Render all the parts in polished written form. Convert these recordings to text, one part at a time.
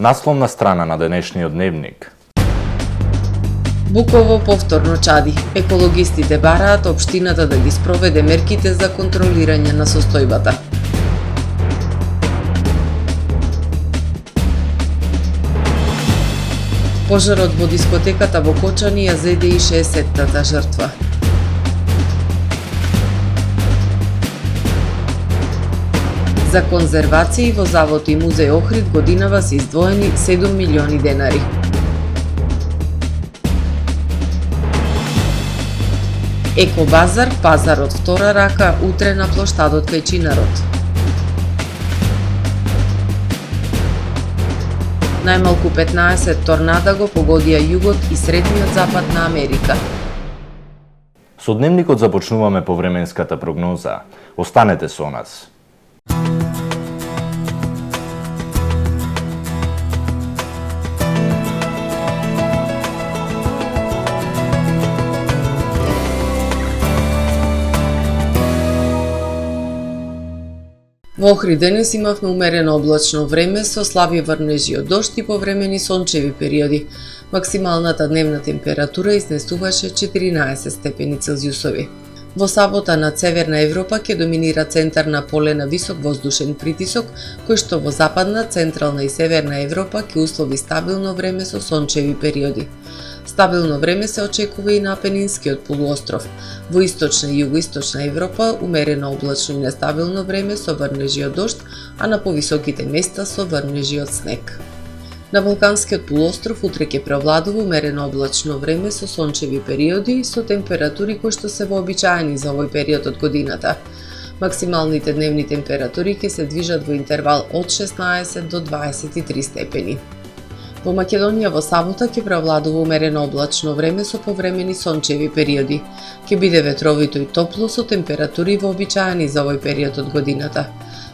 Насловна страна на денешниот дневник. Буково повторно чади. Екологистите бараат општината да ги спроведе мерките за контролирање на состојбата. Пожарот во дискотеката во Кочани ја зеде и 60-тата жртва. За конзервации во Завод и музеј Охрид годинава се издвоени 7 милиони денари. Екобазар, пазар од втора рака, утре на плоштадот кај Чинарот. Најмалку 15 торнада го погодија југот и средниот запад на Америка. Со дневникот започнуваме повременската прогноза. Останете со нас. Во Охрид денес имавме умерено облачно време со слаби врнежи од дожд и повремени сончеви периоди. Максималната дневна температура изнесуваше 14 степени Целзиусови. Во сабота над Северна Европа ќе доминира центар на поле на висок воздушен притисок, кој што во Западна, Централна и Северна Европа ќе услови стабилно време со сончеви периоди. Стабилно време се очекува и на Апенинскиот полуостров. Во Источна и Југоисточна Европа умерено облачно и нестабилно време со врнежи од дожд, а на повисоките места со врнежи од снег. На Балканскиот полуостров утре ќе преовладува умерено облачно време со сончеви периоди со температури кои што се вообичаени за овој период од годината. Максималните дневни температури ќе се движат во интервал од 16 до 23 степени. Во Македонија во сабота ќе преовладува умерено облачно време со повремени сончеви периоди. Ќе биде ветровито и топло со температури вообичаени за овој период од годината.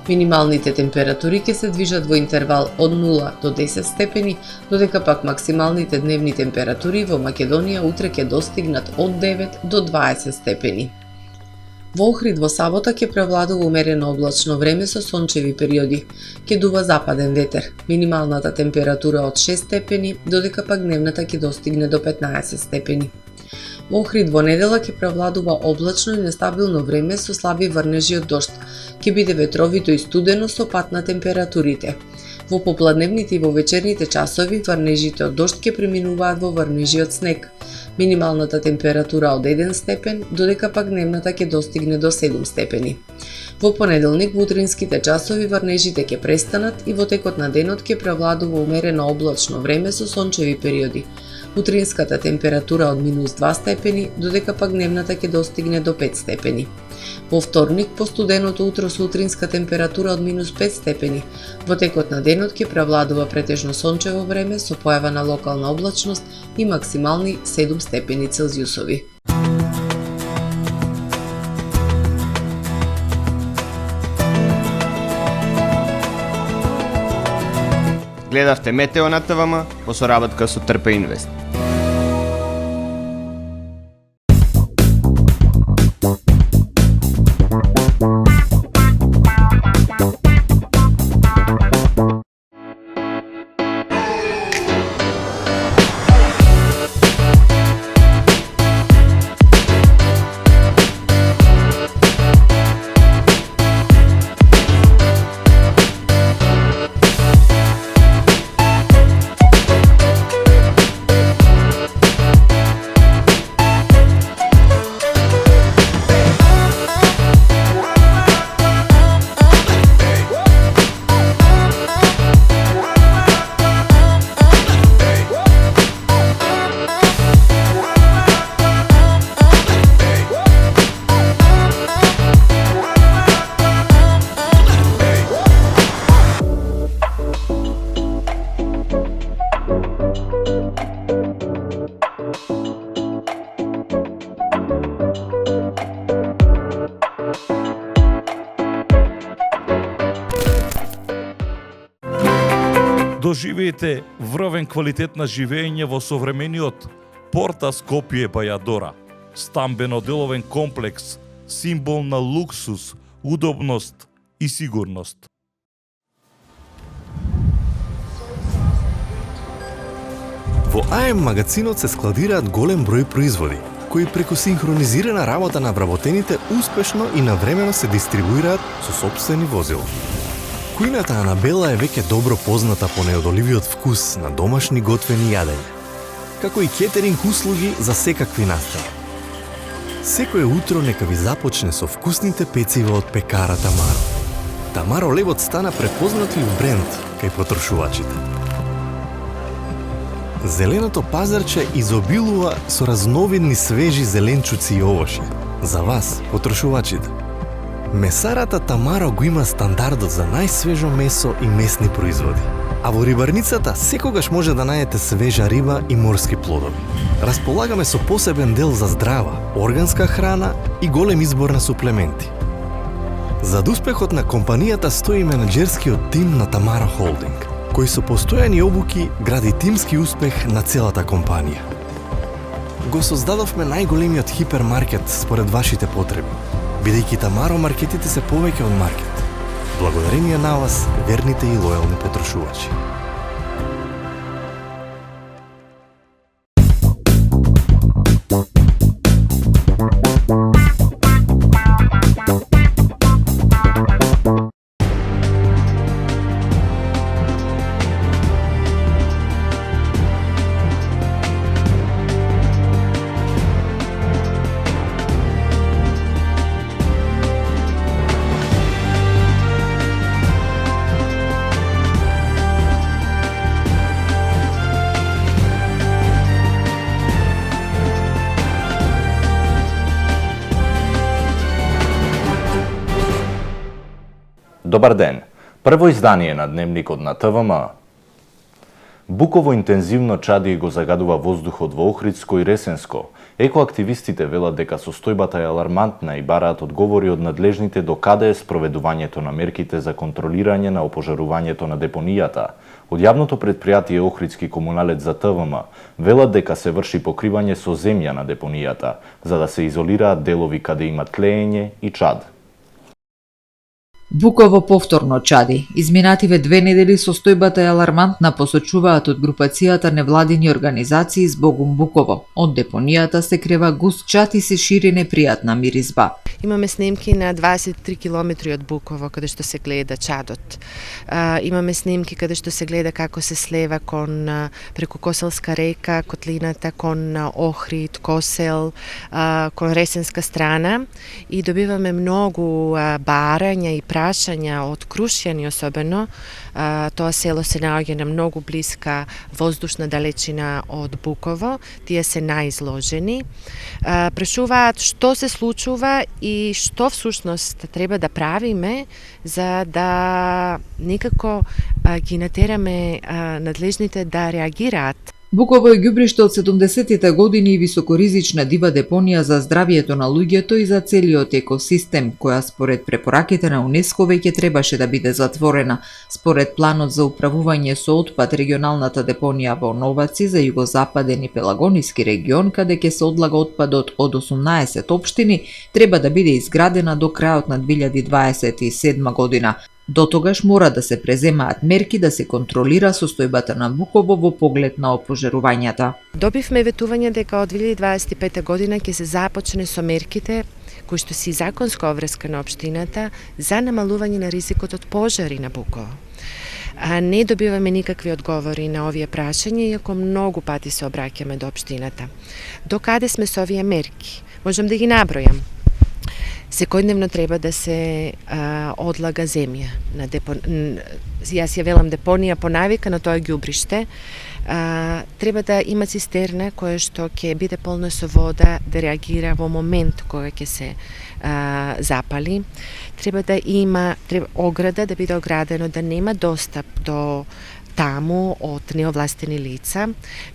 Минималните температури ќе се движат во интервал од 0 до 10 степени, додека пак максималните дневни температури во Македонија утре ќе достигнат од 9 до 20 степени. Во Охрид во сабота ќе преовладува умерено облачно време со сончеви периоди. Ќе дува западен ветер. Минималната температура од 6 степени, додека пак дневната ќе достигне до 15 степени. Во Охрид во недела ќе преовладува облачно и нестабилно време со слаби врнежи од дожд. Ќе биде ветровито и студено со пад на температурите. Во попладневните и во вечерните часови врнежите од дожд ќе преминуваат во врнежи од снег. Минималната температура од 1 степен, додека пак дневната ќе достигне до 7 степени. Во понеделник во утринските часови врнежите ќе престанат и во текот на денот ќе преовладува умерено облачно време со сончеви периоди. Утринската температура од -2 степени, додека пак дневната ќе достигне до 5 степени. Во вторник по студеното утро со утринска температура од -5 степени. Во текот на денот ќе преовладува претежно сончево време со појава на локална облачност и максимални 7 степени Целзиусови. Гледавте Метео на ТВМ во соработка со Трпе Инвест. Доживеете врвен квалитет на живење во современиот Порта Скопје Бајадора. Стамбено-деловен комплекс, символ на луксус, удобност и сигурност. Во АМ магазинот се складираат голем број производи, кои преку синхронизирана работа на вработените успешно и навремено се дистрибуираат со сопствени возила. Кујната Анабела е веќе добро позната по неодоливиот вкус на домашни готвени јадења, како и кетеринг услуги за секакви настани. Секое утро нека ви започне со вкусните пецива од пекара Тамаро. Тамаро левот стана препознатлив бренд кај потрошувачите. Зеленото пазарче изобилува со разновидни свежи зеленчуци и овошје. За вас, потрошувачите. Месарата Тамаро го има стандардот за најсвежо месо и месни производи. А во рибарницата секогаш може да најдете свежа риба и морски плодови. Располагаме со посебен дел за здрава, органска храна и голем избор на суплементи. Зад успехот на компанијата стои менаџерскиот тим на Тамаро Холдинг, кој со постојани обуки гради тимски успех на целата компанија. Го создадовме најголемиот хипермаркет според вашите потреби, бидејќи Тамаро маркетите се повеќе од маркет. Благодарение на вас, верните и лојални потрошувачи. Добар ден. Прво издание на Дневникот на ТВМ. Буково интензивно чади и го загадува воздухот во Охридско и Ресенско. Екоактивистите велат дека состојбата е алармантна и бараат одговори од надлежните до каде е спроведувањето на мерките за контролирање на опожарувањето на депонијата. Од јавното претпријатие Охридски комуналец за ТВМ велат дека се врши покривање со земја на депонијата, за да се изолираат делови каде има тлеење и чад. Буково повторно чади. Изминативе 2 недели состојбата е алармантна, посочуваат од групацијата невладини организации Збогум Буково. Од депонијата се крева густ чад и се шири непријатна миризба. Имаме снимки на 23 километри од Буково каде што се гледа чадот. Имаме снимки каде што се гледа како се слева кон преку Коселска река, котлината кон Охрид, Косел, кон Ресенска страна и добиваме многу барања и прашања од Крушјани особено. Тоа село се наоѓа на многу блиска воздушна далечина од Буково. Тие се најизложени. Прашуваат што се случува и што всушност треба да правиме за да некако ги натераме надлежните да реагираат. Буково е ѓубриште од 70-тите години и високоризична дива депонија за здравието на луѓето и за целиот екосистем, која според препораките на УНЕСКО веќе требаше да биде затворена. Според планот за управување со отпад, регионалната депонија во Новаци за југозападен и Пелагониски регион, каде ќе се одлага отпадот од 18 општини, треба да биде изградена до крајот на 2027 година. До тогаш мора да се преземаат мерки да се контролира состојбата на Буково во поглед на опожарувањата. Добивме ветување дека од 2025 година ќе се започне со мерките кои што си законска обврска на општината за намалување на ризикот од пожари на Буково. Не добиваме никакви одговори на овие прашања, иако многу пати се обраќаме до општината. До каде сме со овие мерки? Можам да ги набројам. Секојдневно треба да се одлага земја. Јас ја велам депонија по навика, но тоа е ѓубриште. Треба да има цистерна која што ќе биде полна со вода да реагира во момент кога ќе се запали. Треба да има ограда, да биде оградено, да нема достап до таму од неовластени лица,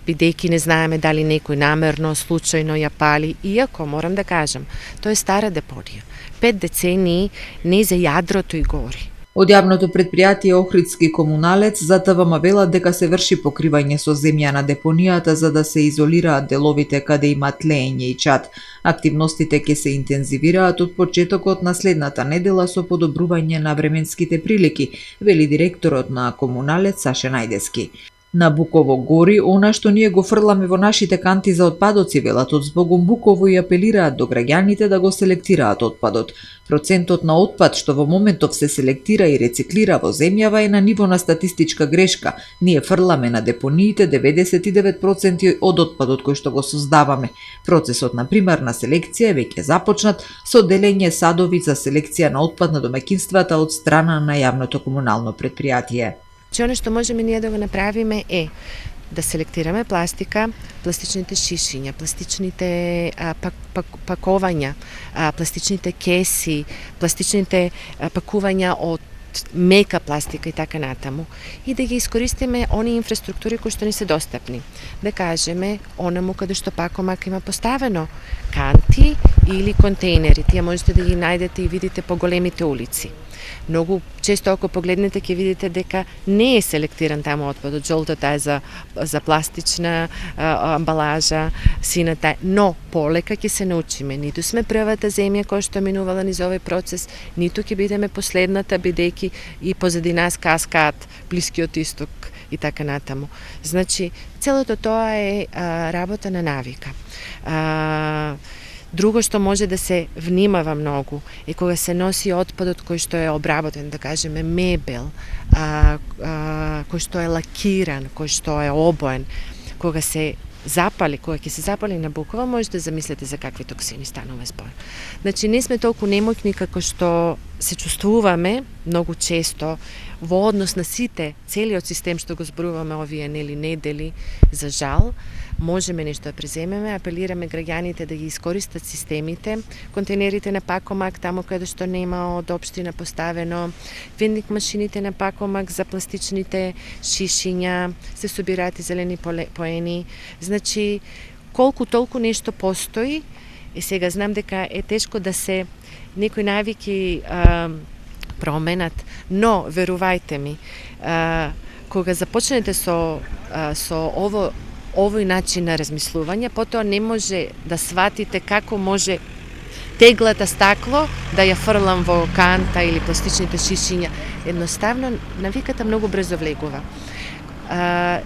бидејќи не знаеме дали некој намерно, случајно ја пали, иако морам да кажам, тоа е стара депонија. 5 децении не за јадрото и гори. Од јавното претпријатие Охридски комуналец за ТВМ велат дека се врши покривање со земја на депонијата за да се изолираат деловите каде има тлеење и чад. Активностите ќе се интензивираат од почетокот на следната недела со подобрување на временските прилики, вели директорот на комуналец Саше Најдески. На Буково гори она што ние го фрламе во нашите канти за отпадоци, велат од збогом Буково и апелираат до граѓаните да го селектираат отпадот. Процентот на отпад што во моментов се селектира и рециклира во земјава е на ниво на статистичка грешка. Ние фрламе на депониите 99% од отпадот кој што го создаваме. Процесот на примарна селекција е веќе започнат со делење садови за селекција на отпад на домаќинствата од страна на јавното комунално предпријатие. Че оно што можеме ние да го направиме е да селектираме пластика, пластичните шишиња, пластичните пакувања, пластичните кеси, пластичните пакувања од мека пластика и така натаму, и да ги искористиме они инфраструктури кои што ни се достапни. Да кажеме, онаму каде што Пакомак има поставено канти или контейнери, тие можете да ги најдете и видите по големите улици. Многу често ако погледнете ќе видите дека не е селектиран таму отпадот. Жолтата е за пластична амбалажа, сината, но полека ќе се научиме. Ниту сме првата земја која што минувала низ овој процес, ниту ќе бидеме последната, бидејќи и позади нас каскаат Блискиот исток и така натаму. Значи, целото тоа е работа на навика. Друго што може да се внимава многу е кога се носи отпадот кој што е обработен, да кажеме мебел, кој што е лакиран, кој што е обоен, кога се запали, кога ќе се запали на Буково, може да замислите за какви токсини станува збор. Значи, не сме толку немоќни како што се чувствуваме многу често во однос на сите, целиот систем што го зборуваме овие недели, за жал, можеме нешто да преземеме, апелираме граѓаните да ги искористат системите, контейнерите на Пакомак, таму каде што нема од општина поставено, вендинг машините на Пакомак за пластичните шишиња, се собираат и зелени поени. Значи, колку толку нешто постои, и сега знам дека е тешко да се некои навики променат, но верувајте ми, кога започнете со овој начин на размислување, потоа не може да сватите како може теглата стакло да ја фрлам во канта или пластичните шишиња. Едноставно, навиката многу брзо влегува.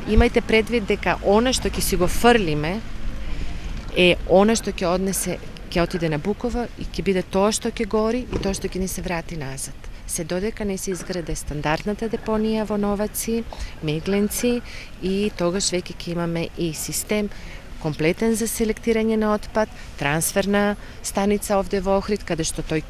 Имајте предвид дека она што ќе си го фрлиме е она што ќе отиде на Буково и ќе биде тоа што ќе гори и тоа што ќе ни се врати назад. Се додека не се изграде стандардната депонија во Новаци, Мегленци, и тогаш веќе ќе имаме и систем комплетен за селектирање на отпад, трансферна станица овде во Охрид, каде што тој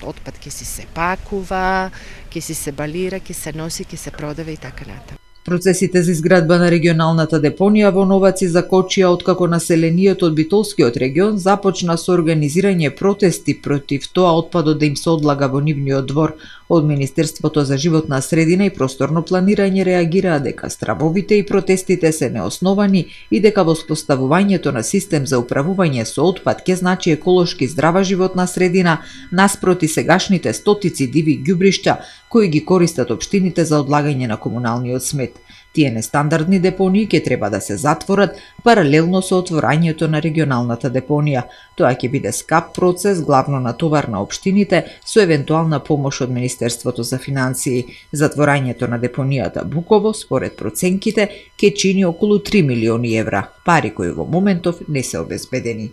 отпад ќе си се пакува, ќе си се балира, ќе се носи, ќе се продава и така натаму. Процесите за изградба на регионалната депонија во Новаци закочија откако населението од Битолскиот регион започна со организирање протести против тоа отпадот да им се одлага во нивниот двор. Од Министерството за животна средина и просторно планирање реагираа дека стравовите и протестите се неосновани и дека воспоставувањето на систем за управување со отпад ќе значи еколошки здрава животна средина наспроти сегашните стотици диви ѓубришта кои ги користат општините за одлагање на комуналниот смет. Тие нестандардни депонии ќе треба да се затворат паралелно со отворањето на регионалната депонија. Тоа ќе биде скап процес, главно на товар на општините, со евентуална помош од Министерството за финансии. Затворањето на депонијата Буково, според проценките, ќе чини околу 3 милиони евра, пари кои во моментов не се обезбедени.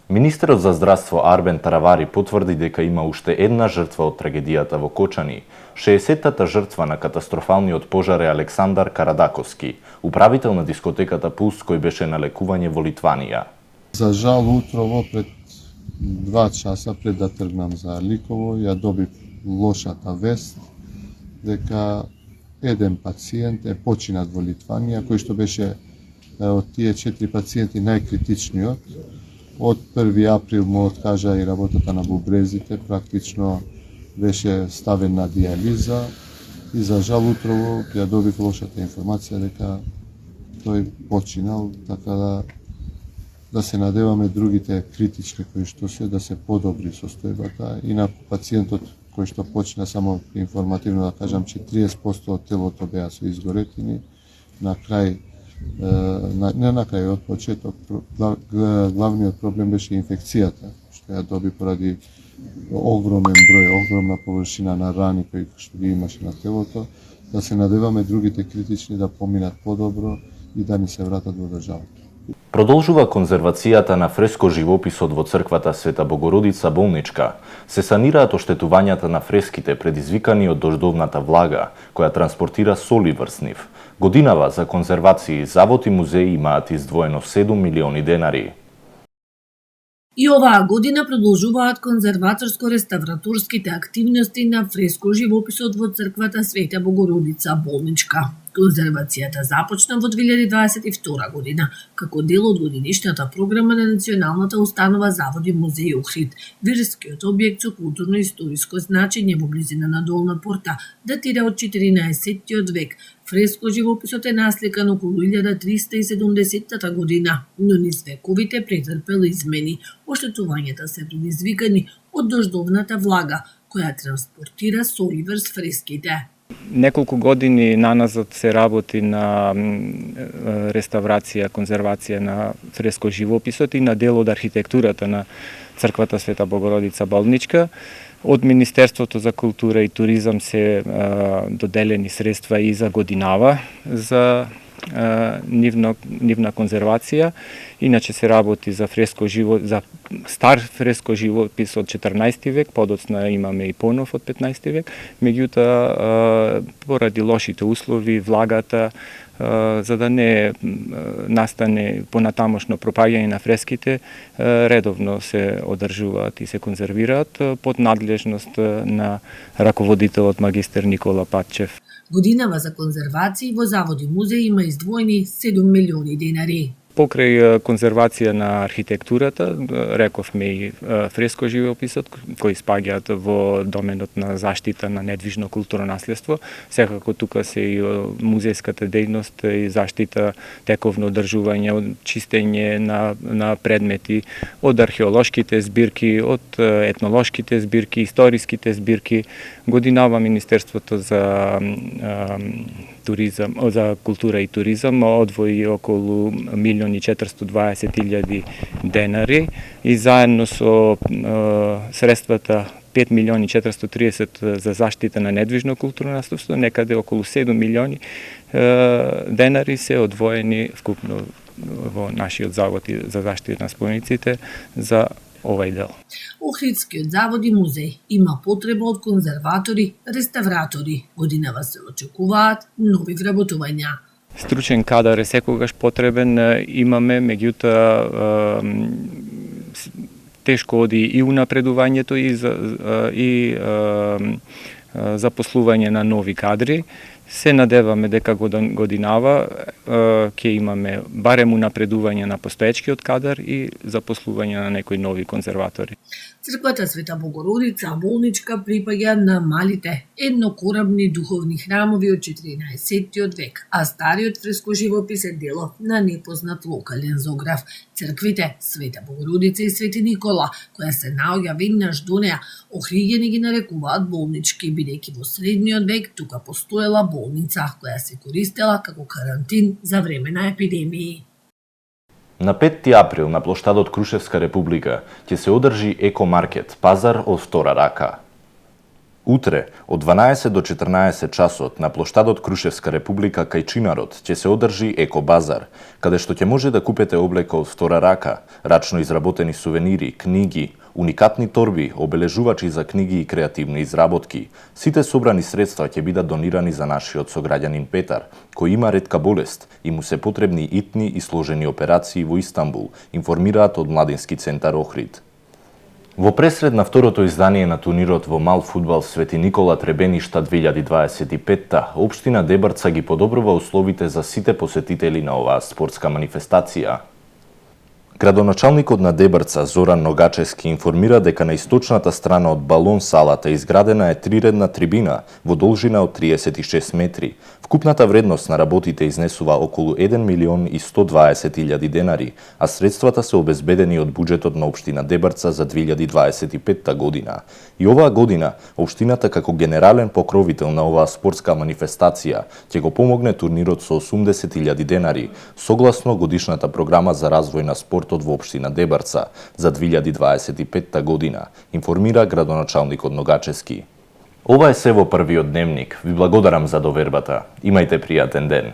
Министерот за здравство Арбен Таравари потврди дека има уште една жртва од трагедијата во Кочани. 60-тата жртва на катастрофалниот пожар е Александар Карадаковски, управител на дискотеката Пулс, кој беше на лекување во Литванија. За жал, утрово пред 2 часа пред да тргнам за Ликово, ја добив лошата вест дека еден пациент е починат во Литванија, кој што беше од тие 4 пациенти најкритичниот. Од 1 април му откажа и работата на бубрезите, практично беше ставен на диализа и за жал утрово ја добив лошата информација дека тој починал, така да се надеваме другите критични кои што се да се подобри состојбата. Инаку пациентот кој што почина, само информативно да кажам, че 30% од телото беа со изгоретини, на крај не на крај, од почеток, главниот проблем беше инфекцијата, што ја доби поради огромен број, огромна површина на рани кои што ги имаше на телото. да се надеваме другите критични да поминат подобро и да ни се вратат во државата. Продолжува конзервацијата на фреско живописот во црквата Света Богородица Болничка. Се санираат оштетувањата на фреските предизвикани од дождовната влага, која транспортира соли врз нив. Годинава за конзервација завод и музеи имаат издвоено 7 милиони денари. И оваа година продолжуваат конзерваторско-реставраторските активности на фреско живописот во црквата Света Богородица Болничка. Конзервацијата започна во 2022 година, како дел од годинишната програма на Националната установа Завод и музеј Охрид. Верскиот објект со културно-историско значење во близина на Долна Порта датира од 14 век. Фреско живописот е насликан околу 1370 година, но низ вековите претрпел измени. Оштетувањата се предизвикани од дождовната влага, која транспортира соли врз фреските. Неколку години наназад се работи на реставрација, конзервација на фреско живописот и на дел од архитектурата на црквата Света Богородица Болничка. Од Министерството за култура и туризам се доделени средства и за годинава за нивна конзервација. Иначе се работи за за стар фреско живопис од 14 век, подоцна имаме и понов од 15 век, меѓутоа поради лошите услови, влагата, за да не настане понатамошно пропаѓање на фреските, редовно се одржуваат и се конзервираат под надлежност на раководителот магистер Никола Патчев. Годинава за конзервација во Завод и музеј има издвоени 7 милиони денари. Покрај конзервација на архитектурата, рековме и фреско живописот, кои спаѓаат во доменот на заштита на недвижно културно наследство. Секако тука се и музејската дејност и заштита, тековно одржување, чистење на предмети од археолошките збирки, од етнолошките збирки, историските збирки. Годинава Министерството за туризам, за култура и туризам одвои околу 1.420.000 денари и заедно со средствата 5.430.000 за заштита на недвижно културно наследство, некаде околу 7 милиони денари се одвоени вкупно во нашиот завод за заштита на спомениците за овај дел. Охридскиот завод и музеј има потреба од конзерватори, реставратори. Годинава се очекуваат нови вработувања. Стручен кадар е секогаш потребен, имаме, меѓутоа тешко оди и унапредувањето и запослување на нови кадри. Се надеваме дека годинава ќе имаме барем унапредување на постоечкиот кадар и запослување на некои нови конзерватори. Црквата Света Богородица Болничка припаѓа на малите еднокорабни духовни храмови од 14 век, а стариот фреско живопис е дело на непознат локален зограф. Црквите Света Богородица и Свети Никола, која се наоѓа веднаш до неа, охриѓани ги нарекуваат болнички, бидејќи во средниот век тука постоела болница која се користела како карантин за време на епидемии. На 5 април на плоштадот Крушевска република ќе се одржи екомаркет, пазар од втора рака. Утре, од 12 до 14 часот, на плоштадот Крушевска република кај Чинарот ќе се одржи екобазар, каде што ќе може да купете облека од втора рака, рачно изработени сувенири, книги, уникатни торби, обележувачи за книги и креативни изработки. Сите собрани средства ќе бидат донирани за нашиот сограѓанин Петар, кој има ретка болест и му се потребни итни и сложени операции во Истанбул, информираат од Младински центар Охрид. Во пресред на второто издание на турнирот во мал фудбал Свети Никола Требеништа 2025, општина Дебрца ги подобрува условите за сите посетители на оваа спортска манифестација. Градоначалникот на Дебрца Зоран Ногачевски информира дека на источната страна од балон салата изградена е триредна трибина во должина од 36 метри. Вкупната вредност на работите изнесува околу 1.120.000 денари, а средствата се обезбедени од буџетот на општина Дебрца за 2025 година. И оваа година, општината како генерален покровител на оваа спортска манифестација ќе го помогне турнирот со 80.000 денари, согласно годишната програма за развој на спортот во општина Дебрца за 2025 година, информира градоначалникот Ногачевски. Ова е се во првиот дневник. Ви благодарам за довербата. Имајте пријатен ден.